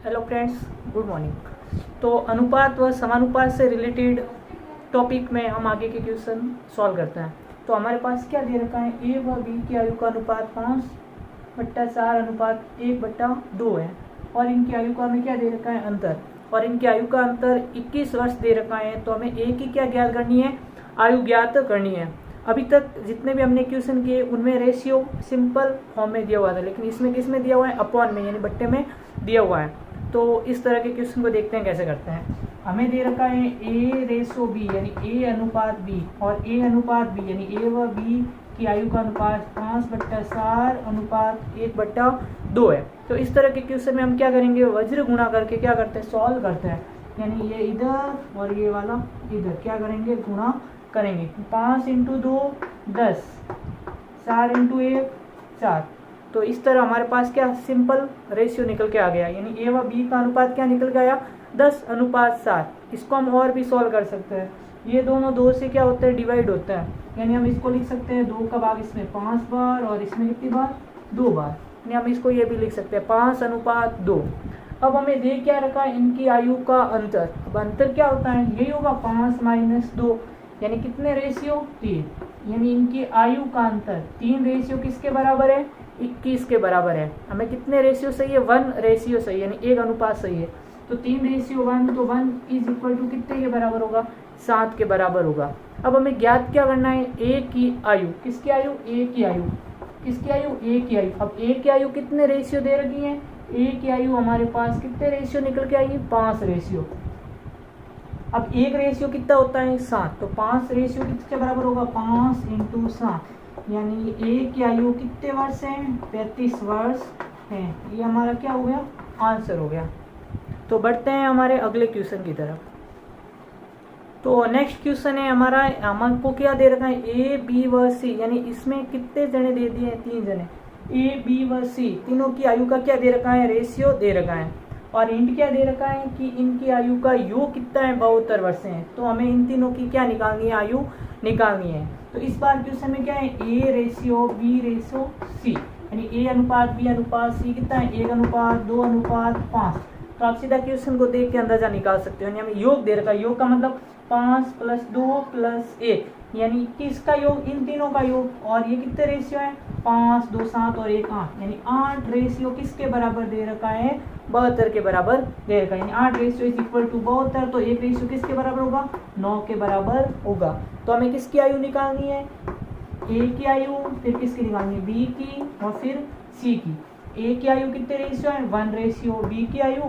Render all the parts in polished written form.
Hello friends, good morning. तो अनुपात व समानुपात से रिलेटेड टॉपिक में हम आगे के क्वेश्चन सॉल्व करते हैं। तो हमारे पास क्या दे रखा है, ए व बी की आयु का अनुपात 5/4 अनुपात 1/2 है और इनकी आयु का हमें क्या दे रखा है, अंतर। और इनकी आयु का अंतर 21 वर्ष दे रखा है। तो हमें ए की क्या ज्ञात करनी है, आयु ज्ञात करनी है। अभी तक जितने भी हमने क्वेश्चन किए उनमें रेशियो सिंपल फॉर्म में दिया हुआ था, लेकिन इसमें किस में दिया हुआ है, अपॉन में यानी बट्टे में दिया हुआ है। तो इस तरह के क्वेश्चन को देखते हैं कैसे करते हैं। हमें दे रखा है ए रेशो बी यानी ए अनुपात बी, और ए अनुपात बी यानी ए व बी की आयु का अनुपात 5/4 अनुपात 1/2 है। तो इस तरह के क्वेश्चन में हम क्या करेंगे, वज्र गुणा करके क्या करते हैं, सॉल्व करते हैं। यानी ये इधर और ये वाला इधर क्या करेंगे, गुणा करेंगे। 5 × 2 10, 4 × 1 4। तो इस तरह हमारे पास क्या सिंपल रेशियो निकल के आ गया, यानी ए व बी का अनुपात क्या निकल के आया, 10/7। इसको हम और भी सॉल्व कर सकते हैं। ये दोनों 2 से क्या होते हैं, डिवाइड होते हैं। यानी हम इसको लिख सकते हैं 2 का भाग इसमें 5 बार और इसमें कितनी बार, 2 बार। यानी हम इसको ये भी लिख सकते हैं 5/2। अब हमें दे क्या रखा है, इनकी आयु का अंतर। अब अंतर क्या होता है, यही होगा 5 - 2 यानी कितने रेशियो, 3। यानी इनकी आयु का अंतर 3 रेशियो किसके बराबर है, 21 के बराबर है। हमें कितने रेशियो सही है, 1 रेशियो सही है, यानी 1 अनुपात सही है। तो 3:1, तो 1 = कितने के बराबर होगा, 7 के बराबर होगा। अब हमें ज्ञात क्या करना है, ए की आयु। किसकी आयु, ए की आयु। किसकी आयु, ए की आयु। अब ए की आयु कितने रेशियो दे रखी है, ए की आयु हमारे पास कितने रेशियो निकल के आएगी, 5 रेशियो। अब 1 रेशियो कितना होता है, 7। तो 5 रेशियो किसके बराबर होगा, 5 × 7। यानी ए की आयु कितने वर्ष है, 35 वर्ष है। ये हमारा क्या हो गया, आंसर हो गया। तो बढ़ते हैं हमारे अगले क्वेश्चन की तरफ। तो नेक्स्ट क्वेश्चन है हमारा, हमको क्या दे रखा है, ए बी व सी। यानी इसमें कितने जने दे दिए हैं, 3 जने। ए बी व सी तीनों की आयु का क्या दे रखा है, रेशियो दे रखा है। और इंट क्या दे रखा है कि इनकी आयु का योग कितना है, 72 वर्ष है। तो हमें इन तीनों की क्या निकालनी है, आयु निकालनी है। तो इस बार क्वेश्चन में क्या है, a ratio b ratio c. यानी ए अनुपात बी अनुपात सी कितना है, 1:2:5। तो आप सीधा क्वेश्चन को देख के अंदाजा निकाल सकते हो। यानी हमें योग दे रखा है, योग का मतलब 5 + 2 + 1 यानी किसका योग, इन तीनों का योग। और ये कितने रेशियो है, 5 2 7 और 1 8। यानी 8 रेशियो किसके बराबर दे रखा है, 72 के बराबर दे रखा है। यानी 8 रेशियो = 72। तो 1 रेशियो किसके बराबर होगा, 9 के बराबर होगा। तो हमें किसकी आयु निकालनी है, ए की आयु, फिर किसकी निकालनी है, बी की और फिर सी की। ए की आयु कितने रेशियो है, 1 रेशियो। बी की आयु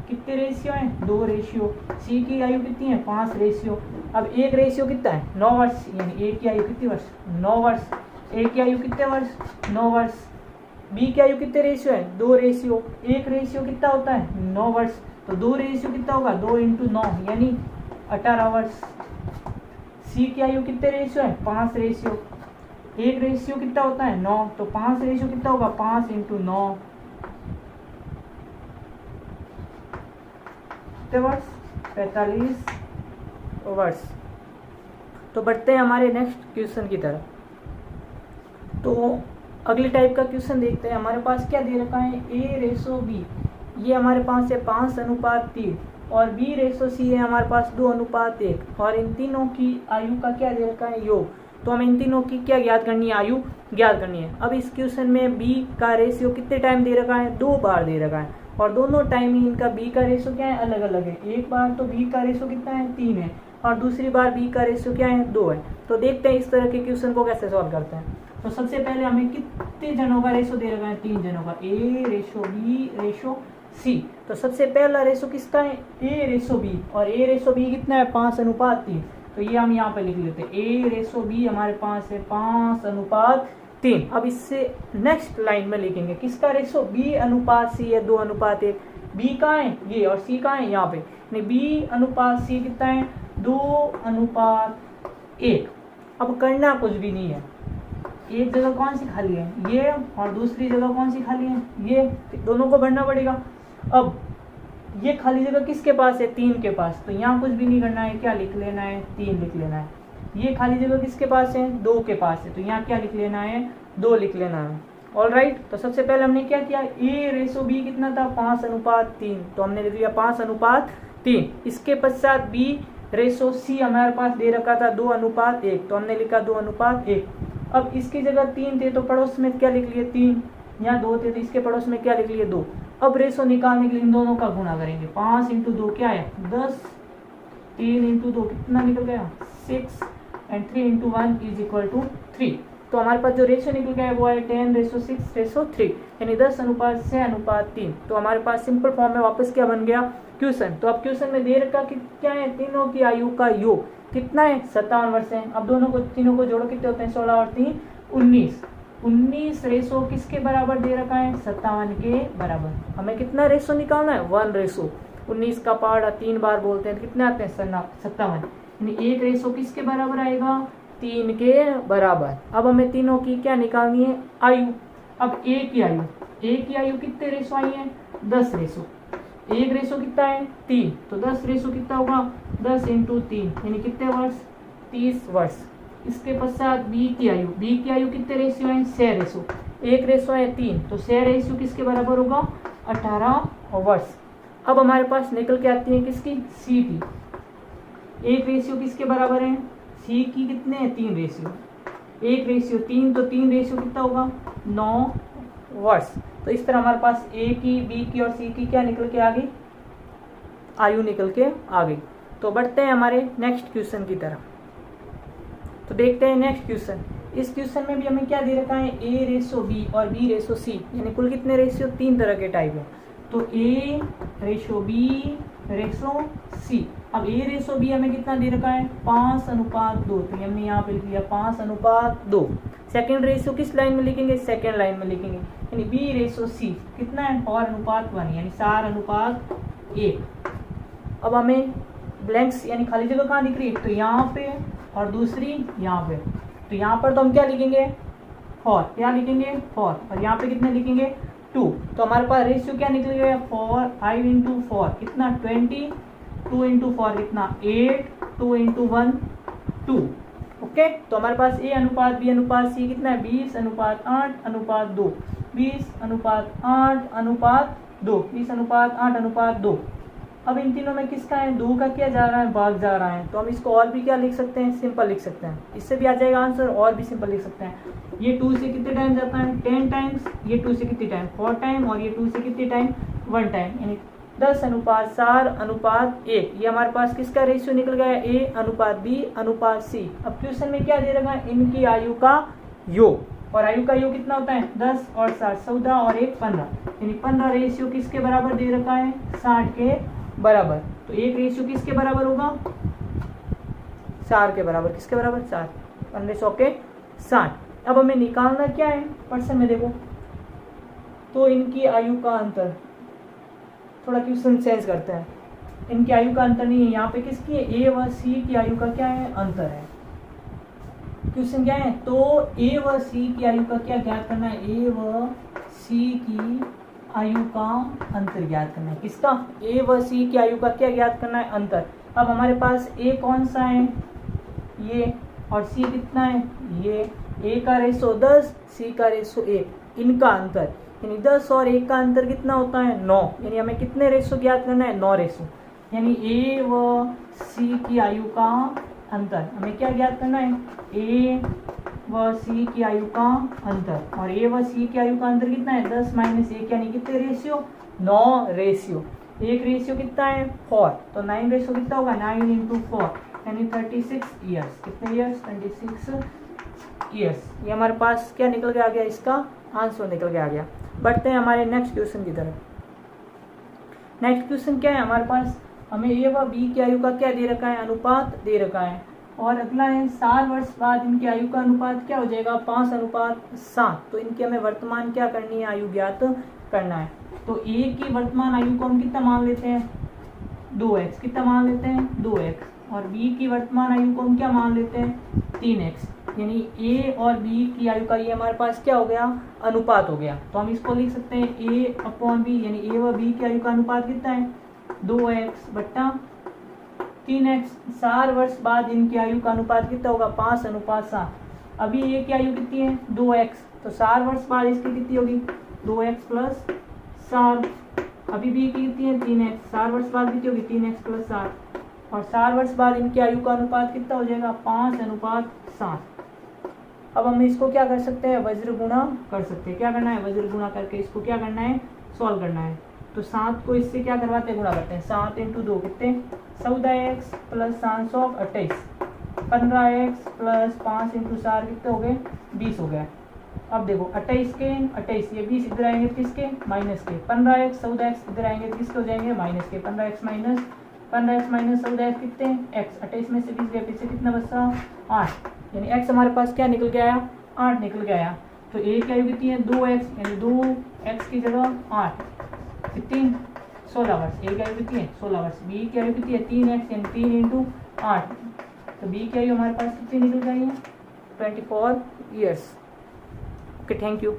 कितने रेशियो है, 2 रेशियो। सी की आयु कितनी है, 5 रेशियो। अब 1 रेशियो कितना है, 9 वर्ष। यानी ए की आयु कितनी वर्ष, 9 वर्ष। ए की आयु कितने वर्ष, 9 वर्ष। बी की आयु कितने रेशियो है, 2 रेशियो। 1 रेशियो कितना होता है, 9 वर्ष। तो 2 रेशियो कितना होगा, 2 × 9 यानी 18 वर्ष। सी की आयु कितने रेशियो है, 5 रेशियो। 1 रेशियो कितना होता है, 9। तो 5 रेशियो कितना होगा, 5 × 9 वर्ष, 45 वर्ष। तो बढ़ते हैं हमारे नेक्स्ट क्वेश्चन की तरफ। तो अगले टाइप का क्वेश्चन देखते हैं। हमारे पास क्या दे रखा है, ए रेशो बी ये हमारे पास है 5:3 और बी रेशो सी है हमारे पास 2:1 और इन तीनों की आयु का क्या दे रखा है, योग। तो हमें इन तीनों की क्या ज्ञात करनी है, आयु ज्ञात करनी है। अब इस क्वेश्चन में बी का रेशियो कितने टाइम दे रखा है, 2 बार दे रखा है और दोनों टाइम ही इनका बी का रेशियो क्या है, अलग अलग है। एक बार तो बी का रेशियो कितना है, 3 है और दूसरी बार बी का रेशियो क्या है, 2 है। तो देखते हैं इस तरह के क्वेश्चन को कैसे सॉल्व करते हैं। तो सबसे पहले हमें कितने जनों का रेशियो दे रखा है, 3 जनों का, ए रेशो बी रेशो सी। तो सबसे पहला रेशियो किसका है, ए रेशो बी। और ए रेशो बी कितना है, 5:3। तो ये हम यहाँ पे लिख लेते हैं, ए रेशो बी हमारे पास है 5:3। अब इससे नेक्स्ट लाइन में लिखेंगे किसका रेशो, बी अनुपात सी है 2:1। बी कहाँ है, ये, और सी कहाँ है, यहाँ पे। नहीं, बी अनुपात सी कितना है, 2:1। अब करना कुछ भी नहीं है, एक जगह कौन सी खाली है, ये, और दूसरी जगह कौन सी खाली है, ये। दोनों को भरना पड़ेगा। अब ये खाली जगह किसके पास है, 3 के पास। तो यहाँ कुछ भी नहीं करना है, क्या लिख लेना है, 3 लिख लेना है। ये खाली जगह किसके पास है, 2 के पास है। तो यहाँ क्या लिख लेना है, 2 लिख लेना है। ऑलराइट, तो सबसे पहले हमने क्या किया, ए रेशो बी कितना था 5:3, तो हमने लिख लिया 5:3। इसके पश्चात बी रेशो सी हमारे पास दे रखा था 2:1, तो हमने लिखा 2:1। अब इसकी जगह 3 थे तो पड़ोस में क्या लिख लिए 3, यहाँ 2 थे तो इसके पड़ोस में क्या लिख लिए 2। अब रेशो निकालने के लिए इन दोनों का गुणा करेंगे, 5 × 2 क्या है 10, 3 × 2 कितना निकल गया 6, एंड 3 × 1 = 3। तो हमारे पास जो रेशियो निकल गया है वो है 10:6:3, यानी 10:6:3। तो हमारे पास सिंपल फॉर्म में वापस क्या बन गया क्वेश्चन। तो अब क्वेश्चन में दे रखा कि क्या है, तीनों की आयु का योग कितना है 57 वर्ष है। अब तीनों को जोड़ो कितने होते हैं 16 और 3 19 रेशो किसके बराबर दे रखा है 57 के बराबर। हमें कितना रेशो निकालना है 1:19 का पार्ट 3 बार बोलते हैं, कितने आते हैं 57, यानी 1 रेशो किसके बराबर आएगा 3 के बराबर। अब हमें तीनों की क्या निकालनी है आयु। अब ए की आयु कितने रेशो आई है 10 रेशो, 1 रेशो कितना है 3, तो 10 रेशो कितना होगा 10 × 3, यानी कितने वर्ष 30 वर्ष। इसके पश्चात बी की आयु कितने रेशियो है 6 रेशो, 1 रेशो है 3, तो 6 रेशियो किसके बराबर होगा 18 वर्ष। अब हमारे पास निकल के आती है किसकी सी की, 1 रेशियो किसके बराबर है सी की कितने हैं 3 रेशियो, 1 रेशियो 3, तो 3 रेशियो कितना होगा 9 वर्ष। तो इस तरह हमारे पास ए की बी की और सी की क्या निकल के आ गई आयु निकल के आ गई। तो बढ़ते हैं हमारे नेक्स्ट क्वेश्चन की तरफ। तो देखते हैं नेक्स्ट क्वेश्चन। इस क्वेश्चन में भी हमें क्या दे रखा है ए रेशो बी और बी रेशो सी, यानी कुल कितने रेशियो 3 तरह के टाइप है। तो ए रेशो बी रेशो सी। अब ए रेशो बी हमें कितना दे रखा है 5:2, तो हमने यहाँ पे लिख लिया 5:2। सेकेंड रेशियो किस लाइन में लिखेंगे सेकेंड लाइन में लिखेंगे, यानी बी रेशो सी कितना है 4:1, यानी 4:1। अब हमें ब्लैंक्स यानी खाली जगह कहाँ दिख रही है, तो यहाँ पे और दूसरी यहाँ पे। तो यहाँ पर तो हम क्या लिखेंगे 4, क्या लिखेंगे 4, और यहाँ पे कितने लिखेंगे 2। तो हमारे पास रेशियो क्या निकल गया 5 × 4 कितना 20, 2 × 4 कितना 8, 2 × 1 2। ओके, तो हमारे पास ए अनुपात बी अनुपात सी कितना है 20:8:2, 20:8:2, 20:8:2। अब इन तीनों में किसका है 2 का क्या जा रहा है भाग जा रहा है, तो हम इसको और भी क्या लिख सकते हैं सिंपल लिख सकते हैं, इससे भी आ जाएगा आंसर, और भी सिंपल लिख सकते हैं। ये 2 से कितने टाइम जाता है 10 टाइम्स, ये 2 से कितने टाइम 4 टाइम, और ये 2 से कितने टाइम 1 टाइम, यानी 10:4:1। ये हमारे पास किसका रेशियो निकल गया ए अनुपात बी अनुपात सी। अब क्वेश्चन में क्या दे रखा है इनकी आयु का योग, और आयु का योग कितना होता है 10 और 60 14 और 1 15, यानी 15 रेशियो किसके बराबर दे रखा है 60 के बराबर। तो 1 रेशियो किसके बराबर होगा 4 के बराबर, किसके बराबर 4, 1500 के 60। अब हमें निकालना क्या है पर्सन में देखो, तो इनकी आयु का अंतर, थोड़ा क्वेश्चन चेंज करते हैं। इनकी आयु का अंतर नहीं है, यहाँ पे किसकी है ए व सी की आयु का क्या है अंतर है। क्वेश्चन क्या है तो ए व सी की आयु का क्या ज्ञात करना है, ए व सी की आयु का अंतर ज्ञात करना है। किसका ए व सी की आयु का क्या ज्ञात करना है अंतर। अब हमारे पास ए कौन सा है ये, और सी कितना है ये, ए का रेशो 10 सी का रेशो 1, इनका अंतर यानी 10 और 1 का अंतर कितना होता है 9, यानी हमें कितने रेशो ज्ञात करना है 9 रेशो, यानी ए व सी की आयु का अंतर हमें क्या ज्ञात करना है ए व सी की आयु का अंतर, और ए व सी की आयु का अंतर कितना है 10 - 1, यानी कितने रेशियो 9 रेशियो। 1 रेशियो कितना है 4, तो 9 रेशियो कितना होगा 9 × 4, यानी 36 ईयर्स। कितने ईयर्स 36 ईयर्स। ये हमारे पास क्या निकल के आ गया, इसका आंसर निकल के आ गया। बढ़ते हैं हमारे नेक्स्ट क्वेश्चन की तरफ। नेक्स्ट क्वेश्चन क्या है हमारे पास, हमें ए व बी की आयु का क्या दे रखा है अनुपात दे रखा है, और अगला है 7 वर्ष बाद इनकी आयु का अनुपात क्या हो जाएगा 5:7। तो इनकी हमें वर्तमान क्या करनी है आयु ज्ञात करना है। तो ए की वर्तमान आयु को हम कितना मान लेते हैं 2x, कितना मान लेते हैं 2x, और बी की वर्तमान आयु को हम क्या मान लेते हैं 3x, यानी ए और बी की आयु का ये हमारे पास क्या हो गया अनुपात हो गया। तो हम इसको लिख सकते हैं a/b, यानी ए व बी की आयु का अनुपात कितना है 2x/3x। 4 वर्ष बाद इनकी आयु का अनुपात कितना होगा 5:7। अभी ए की आयु कितनी है 2x, तो 4 वर्ष बाद इसकी कितनी होगी 2x प्लस 4। अभी बी की कितनी है 3x, 4 वर्ष बाद कितनी होगी 3x प्लस 7, और 4 वर्ष बाद इनकी आयु का अनुपात कितना हो जाएगा 5:7। अब हम इसको क्या कर सकते हैं वज्र गुणा कर सकते हैं। क्या करना है वज्र गुणा करके इसको क्या करना है सॉल्व करना है। तो 7 को इससे क्या करवाते हैं गुणा करते हैं, 7 × 2 कितने 14x प्लस 728, 15x प्लस 5 × 4 कितने हो गए 20 हो गया। अब देखो 28 के 28 ये 20 इधर आएंगे किसके माइनस के, 15x 14x इधर आएंगे किसके हो जाएंगे माइनस के, 15x माइनस 14x कितने x, 28 में से 20 गए पीछे कितना बचा 8, यानी x हमारे पास क्या निकल के आया 8 निकल के आया। तो a की आयु कितनी है 2x, यानी 2x की जगह 8 कितनी 16 वर्ष, a की आयु कितनी है 16 वर्ष। b की आयु कितनी है 3x, यानी 3 × 8, तो b की आयु हमारे पास कितनी निकल गई है 24 ईयर्स। Okay thank you.